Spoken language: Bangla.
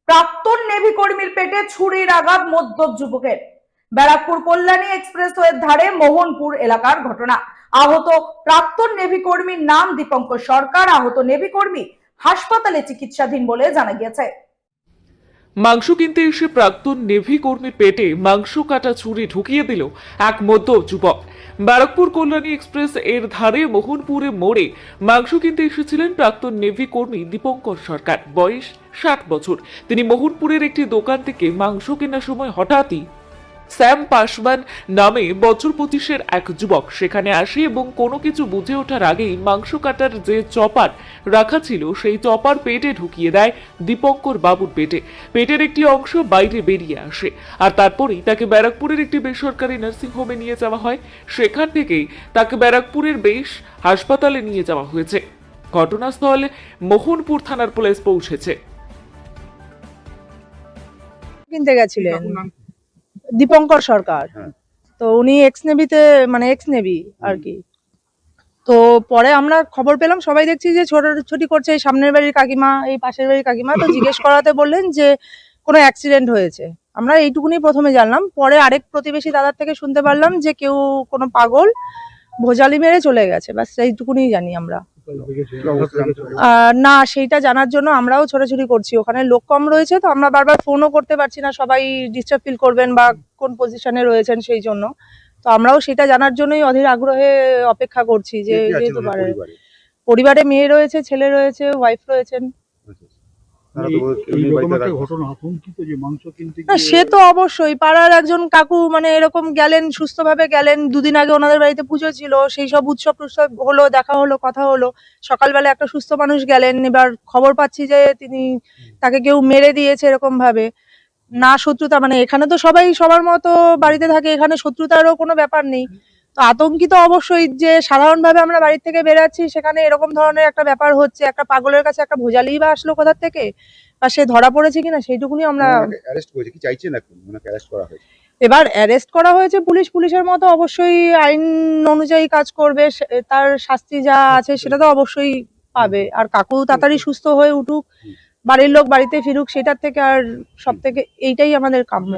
প্রাক্তন নেভি কর্মীর পেটে ছুরির আঘাত মদ্যপ যুবকের। ব্যারাকপুর কল্যাণী এক্সপ্রেসওয়ের ধারে মোহনপুর এলাকার ঘটনা। আহত প্রাক্তন নেভি কর্মীর নাম দীপঙ্কর সরকার। আহত নেভি কর্মী হাসপাতালে চিকিৎসাধীন বলে জানা গিয়েছে। মাংস কিনতে এসে প্রাক্তন নেভি কর্মীর পেটে মাংস কাটা ছুরি ঢুকিয়ে দিল এক মদ্যপ যুবক। ব্যারাকপুর কল্যাণী এক্সপ্রেস এর ধারে মোহনপুরে মোড়ে মাংস কিনতে এসেছিলেন প্রাক্তন নেভি কর্মী দীপঙ্কর সরকার, বয়স 60 বছর। তিনি মোহনপুরের একটি দোকান থেকে মাংস কেনার সময় হঠাৎই স্যাম পাসওয়ান নামে বছর 25-এর এক যুবক সেখানে আসে এবং কোনো কিছু বুঝে ওঠার আগেই মাংস কাটার যে চপার রাখা ছিল সেই চপার পেটে ঢুকিয়ে দেয় দীপঙ্কর বাবুর পেটে। পেটের একটি অংশ বাইরে বেরিয়ে আসে আর তারপরেই তাকে ব্যারাকপুরের একটি বেসরকারি নার্সিংহোমে নিয়ে যাওয়া হয়। সেখান থেকেই তাকে ব্যারাকপুরের বেশ হাসপাতালে নিয়ে যাওয়া হয়েছে। ঘটনাস্থলে মোহনপুর থানার পুলিশ পৌঁছেছে। কিনতে গেছিলেন দীপঙ্কর সরকার, তো উনি এক্স নেভি আর কি। তো পরে আমরা খবর পেলাম, সবাই দেখছি যে ছোটাছুটি করছে, এই সামনের বাড়ির কাকিমা, এই পাশের বাড়ির কাকিমা। তো জিজ্ঞেস করাতে বললেন যে কোনো অ্যাক্সিডেন্ট হয়েছে। আমরা এইটুকুনি প্রথমে জানলাম, পরে আরেক প্রতিবেশী দাদার থেকে শুনতে পারলাম যে কেউ কোনো পাগল ভোজালি মেরে চলে গেছে, ব্যাস এইটুকুনি জানি আমরা। না, সেইটা জানার জন্য আমরাও ছোটাছুটি করছি। ওখানে লোক কম রয়েছে, তো আমরা বারবার ফোনও করতে পারছি না, সবাই ডিস্টার্ব ফিল করবেন বা কোন পজিশনে রয়েছেন সেই জন্য। তো আমরাও সেটা জানার জন্যই অধীর আগ্রহে অপেক্ষা করছি যে যেহেতু পরিবারে মেয়ে রয়েছে, ছেলে রয়েছে, ওয়াইফ রয়েছেন। না, সে তো অবশ্যই পাড়ার একজন কাকু এরকম গেলেন, সুস্থভাবে গেলেন। দুদিন আগে ওনাদের বাড়িতে পুজো ছিল, সেই সব উৎসব টুৎসব হলো, দেখা হলো, কথা হলো। সকালবেলা একটা সুস্থ মানুষ গেলেন, এবার খবর পাচ্ছি যে তাকে কেউ মেরে দিয়েছে এরকম ভাবে। না শত্রুতা, এখানে তো সবাই সবার মতো বাড়িতে থাকে, এখানে শত্রুতারও কোনো ব্যাপার নেই। তো আতঙ্কিত অবশ্যই, যে সাধারণভাবে আমরা বাড়ি থেকে বেরাচ্ছি, সেখানে এরকম ধরনের একটা ব্যাপার হচ্ছে। একটা পাগলের কাছে একটা ভোজালিই বা আসলো কোথা থেকে, বা সে ধরা পড়েছে কিনা সেইটুকুনি আমরা। এবার অ্যারেস্ট করা হয়েছে, পুলিশের মতো অবশ্যই আইন অনুযায়ী কাজ করবে, তার শাস্তি যা আছে সেটা তো অবশ্যই পাবে। আর কাকু তাড়াতাড়ি সুস্থ হয়ে উঠুক, বাড়ির লোক বাড়িতে ফিরুক, সেটার থেকে আর সব থেকে এইটাই আমাদের কাম্য।